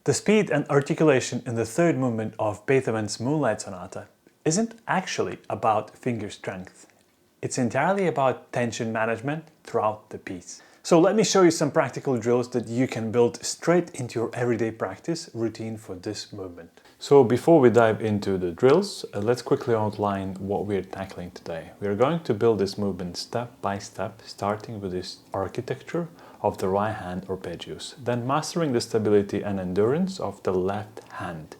The speed and articulation in the third movement of Beethoven's Moonlight Sonata isn't actually about finger strength. It's entirely about tension management throughout the piece. So let me show you some practical drills that you can build straight into your everyday practice routine for this movement. So before we dive into the drills, let's quickly outline what we're tackling today. We're going to build this movement step by step, starting with this architecture of the right hand arpeggios, then mastering the stability and endurance of the left hand.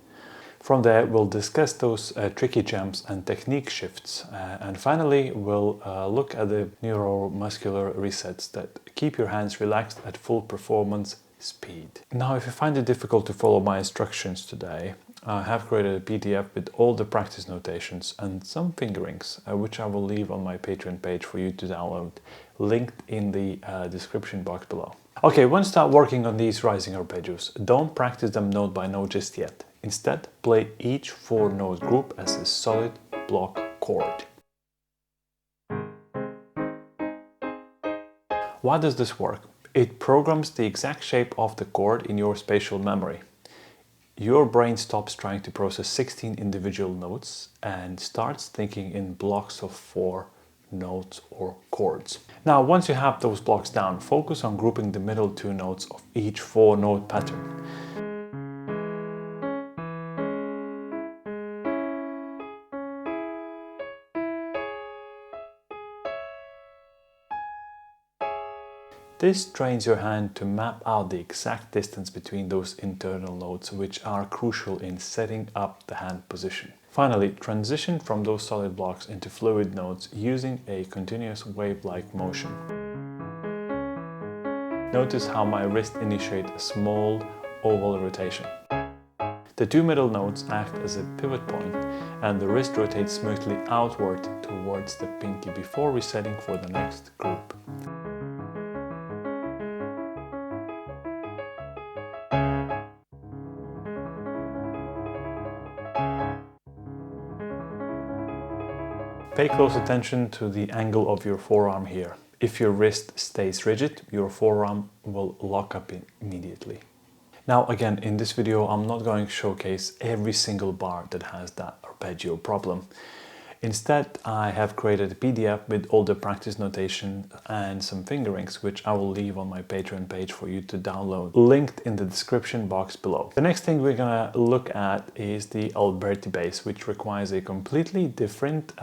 From there, we'll discuss those tricky jumps and technique shifts. And finally, we'll look at the neuromuscular resets that keep your hands relaxed at full performance speed. Now, if you find it difficult to follow my instructions today, I have created a PDF with all the practice notations and some fingerings, which I will leave on my Patreon page for you to download, linked in the description box below. Okay, once you start working on these rising arpeggios, don't practice them note by note just yet. Instead, play each 4-note group as a solid block chord. Why does this work? It programs the exact shape of the chord in your spatial memory. Your brain stops trying to process 16 individual notes and starts thinking in blocks of 4 notes or chords. Now, once you have those blocks down, focus on grouping the middle 2 notes of each 4-note pattern. This trains your hand to map out the exact distance between those internal notes, which are crucial in setting up the hand position. Finally, transition from those solid blocks into fluid notes using a continuous wave-like motion. Notice how my wrist initiates a small oval rotation. The 2 middle notes act as a pivot point, and the wrist rotates smoothly outward towards the pinky before resetting for the next group. Pay close attention to the angle of your forearm here. If your wrist stays rigid, your forearm will lock up immediately. Now again, in this video, I'm not going to showcase every single bar that has that arpeggio problem. Instead, I have created a PDF with all the practice notation and some fingerings, which I will leave on my Patreon page for you to download, linked in the description box below. The next thing we're gonna look at is the Alberti bass, which requires a completely different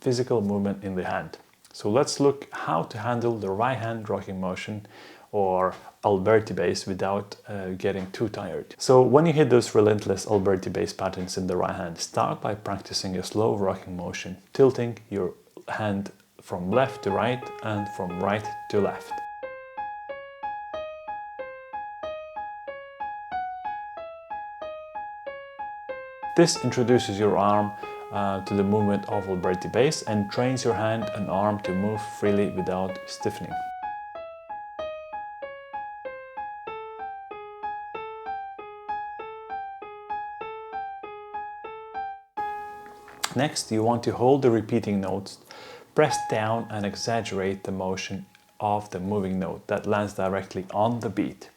physical movement in the hand. So let's look how to handle the right hand rocking motion, or Alberti bass, without getting too tired. So when you hit those relentless Alberti bass patterns in the right hand, start by practicing a slow rocking motion, tilting your hand from left to right and from right to left. This introduces your arm to the movement of Alberti bass and trains your hand and arm to move freely without stiffening. Next, you want to hold the repeating notes, press down and exaggerate the motion of the moving note that lands directly on the beat.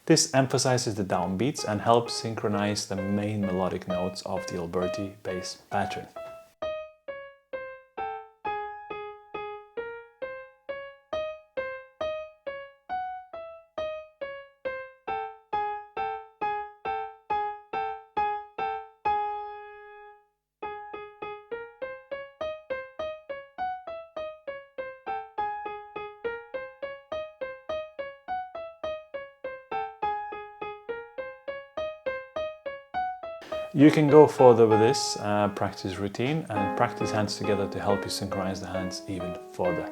This emphasizes the downbeats and helps synchronize the main melodic notes of the Alberti bass pattern. You can go further with this practice routine and practice hands together to help you synchronize the hands even further.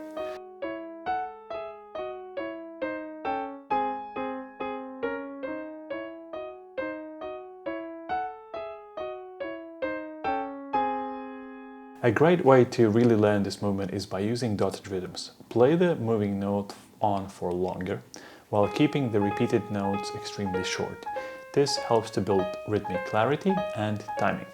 A great way to really learn this movement is by using dotted rhythms. Play the moving note on for longer, while keeping the repeated notes extremely short. This helps to build rhythmic clarity and timing.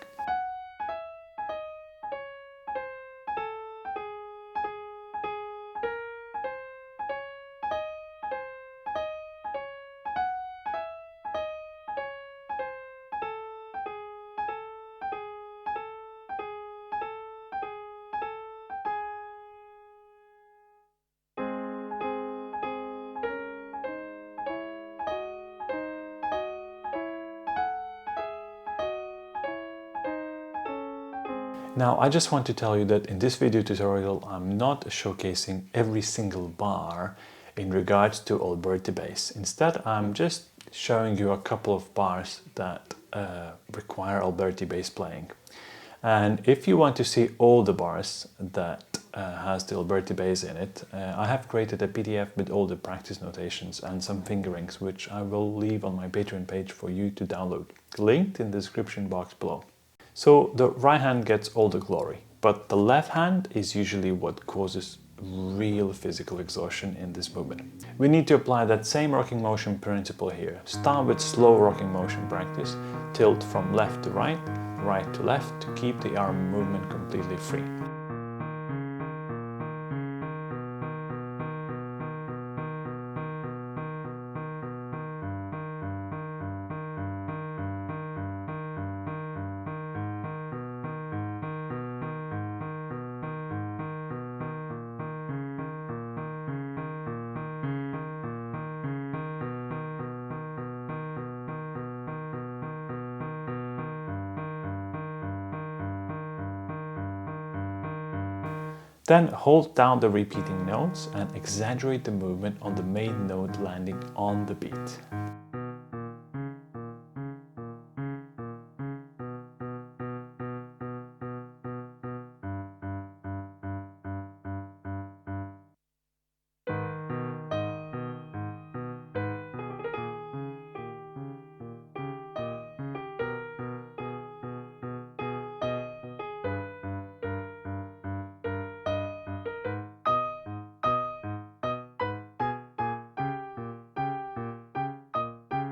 Now, I just want to tell you that in this video tutorial, I'm not showcasing every single bar in regards to Alberti bass. Instead, I'm just showing you a couple of bars that require Alberti bass playing. And if you want to see all the bars that has the Alberti bass in it, I have created a PDF with all the practice notations and some fingerings, which I will leave on my Patreon page for you to download, linked in the description box below. So the right hand gets all the glory, but the left hand is usually what causes real physical exhaustion in this movement. We need to apply that same rocking motion principle here. Start with slow rocking motion practice, tilt from left to right, right to left to keep the arm movement completely free. Then hold down the repeating notes and exaggerate the movement on the main note landing on the beat.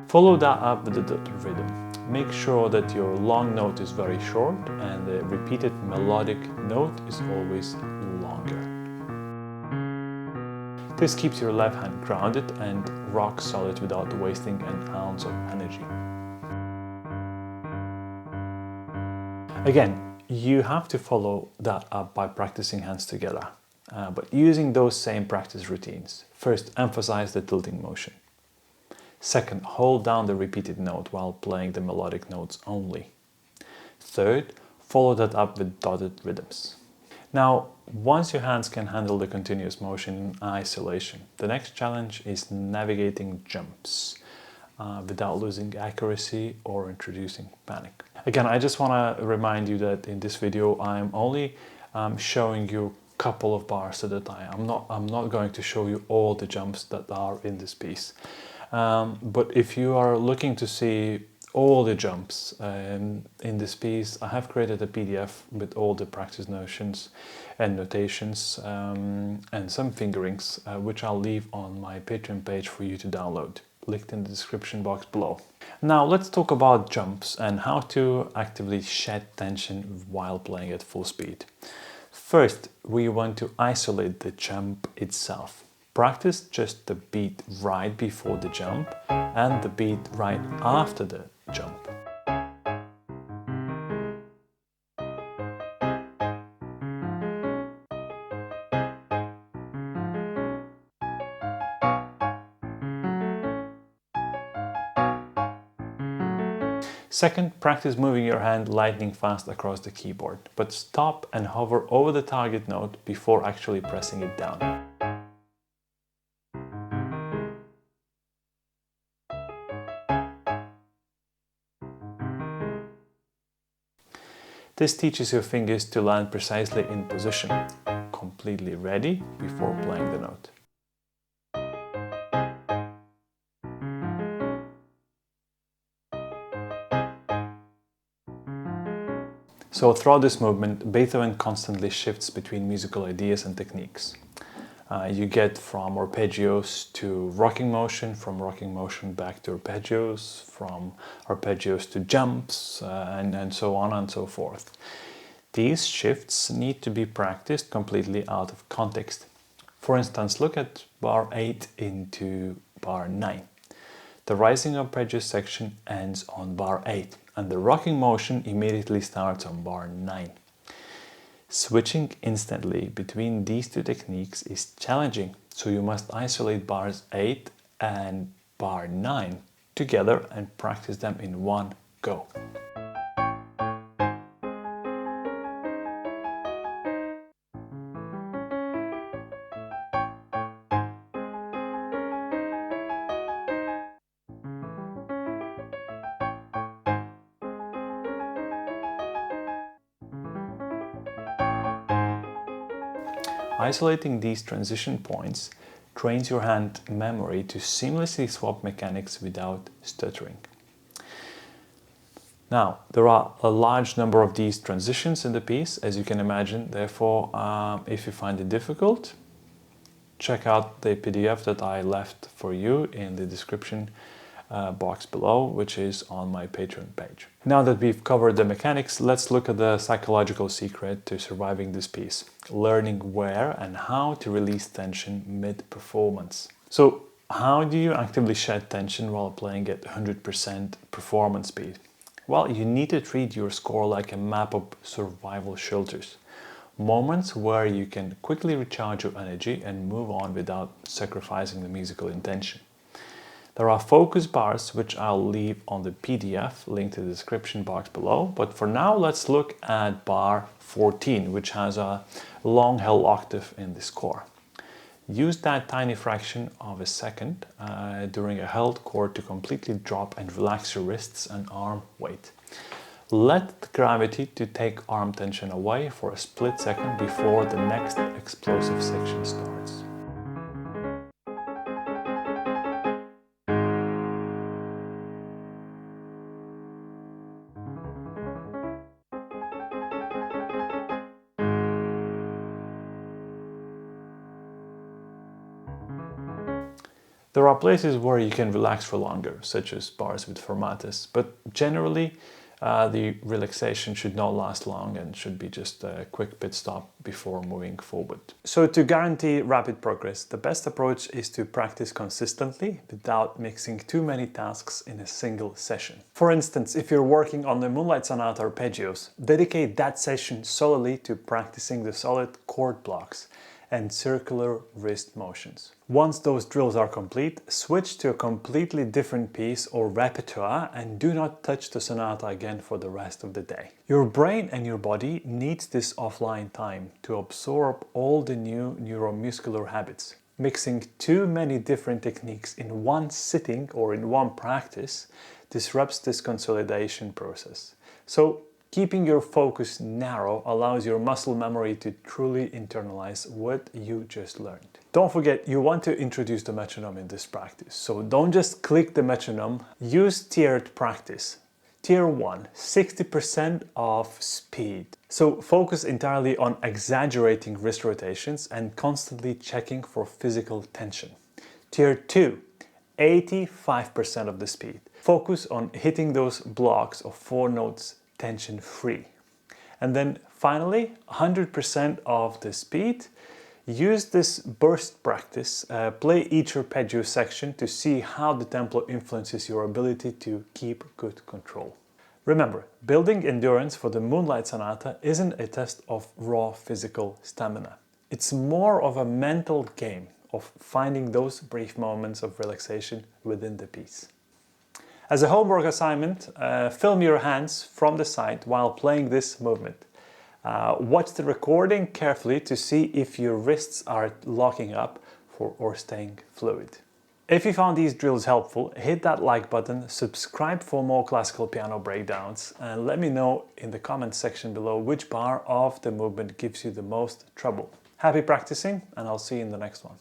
Follow that up with the dotted rhythm. Make sure that your long note is very short and the repeated melodic note is always longer. This keeps your left hand grounded and rock solid without wasting an ounce of energy. Again, you have to follow that up by practicing hands together, but using those same practice routines. First, emphasize the tilting motion. Second, hold down the repeated note while playing the melodic notes only. Third, follow that up with dotted rhythms. Now, once your hands can handle the continuous motion in isolation, the next challenge is navigating jumps without losing accuracy or introducing panic. Again, I just want to remind you that in this video, I'm only showing you a couple of bars at a time. I'm not going to show you all the jumps that are in this piece. But if you are looking to see all the jumps in this piece, I have created a PDF with all the practice notions and notations and some fingerings, which I'll leave on my Patreon page for you to download, linked in the description box below. Now let's talk about jumps and how to actively shed tension while playing at full speed. First, we want to isolate the jump itself. Practice just the beat right before the jump and the beat right after the jump. Second, practice moving your hand lightning fast across the keyboard, but stop and hover over the target note before actually pressing it down. This teaches your fingers to land precisely in position, completely ready before playing the note. So throughout this movement, Beethoven constantly shifts between musical ideas and techniques. You get from arpeggios to rocking motion, from rocking motion back to arpeggios, from arpeggios to jumps, and so on and so forth. These shifts need to be practiced completely out of context. For instance, look at bar 8 into bar 9. The rising arpeggio section ends on bar 8, and the rocking motion immediately starts on bar 9. Switching instantly between these two techniques is challenging, so you must isolate bars 8 and bar 9 together and practice them in one go. Isolating these transition points trains your hand memory to seamlessly swap mechanics without stuttering. Now, there are a large number of these transitions in the piece, as you can imagine. Therefore, if you find it difficult, check out the PDF that I left for you in the description box below, which is on my Patreon page. Now that we've covered the mechanics, let's look at the psychological secret to surviving this piece, learning where and how to release tension mid-performance. So, how do you actively shed tension while playing at 100% performance speed? Well, you need to treat your score like a map of survival shelters. Moments where you can quickly recharge your energy and move on without sacrificing the musical intention. There are focus bars, which I'll leave on the PDF, linked in the description box below. But for now, let's look at bar 14, which has a long held octave in the score. Use that tiny fraction of a second during a held chord to completely drop and relax your wrists and arm weight. Let the gravity to take arm tension away for a split second before the next explosive section starts. There are places where you can relax for longer, such as bars with fermatas, but generally the relaxation should not last long and should be just a quick pit stop before moving forward. So to guarantee rapid progress, the best approach is to practice consistently without mixing too many tasks in a single session. For instance, if you're working on the Moonlight Sonata arpeggios, dedicate that session solely to practicing the solid chord blocks and circular wrist motions. Once those drills are complete, switch to a completely different piece or repertoire and do not touch the sonata again for the rest of the day. Your brain and your body needs this offline time to absorb all the new neuromuscular habits. Mixing too many different techniques in one sitting or in one practice disrupts this consolidation process. So, keeping your focus narrow allows your muscle memory to truly internalize what you just learned. Don't forget, you want to introduce the metronome in this practice. So don't just click the metronome, use tiered practice. Tier 1, 60% of speed. So focus entirely on exaggerating wrist rotations and constantly checking for physical tension. Tier 2, 85% of the speed. Focus on hitting those blocks of 4 notes tension-free. And then finally, 100% of the speed. Use this burst practice. Play each arpeggio section to see how the tempo influences your ability to keep good control. Remember, building endurance for the Moonlight Sonata isn't a test of raw physical stamina. It's more of a mental game of finding those brief moments of relaxation within the piece. As a homework assignment, film your hands from the side while playing this movement. Watch the recording carefully to see if your wrists are locking up or staying fluid. If you found these drills helpful, hit that like button, subscribe for more classical piano breakdowns, and let me know in the comments section below which bar of the movement gives you the most trouble. Happy practicing, and I'll see you in the next one.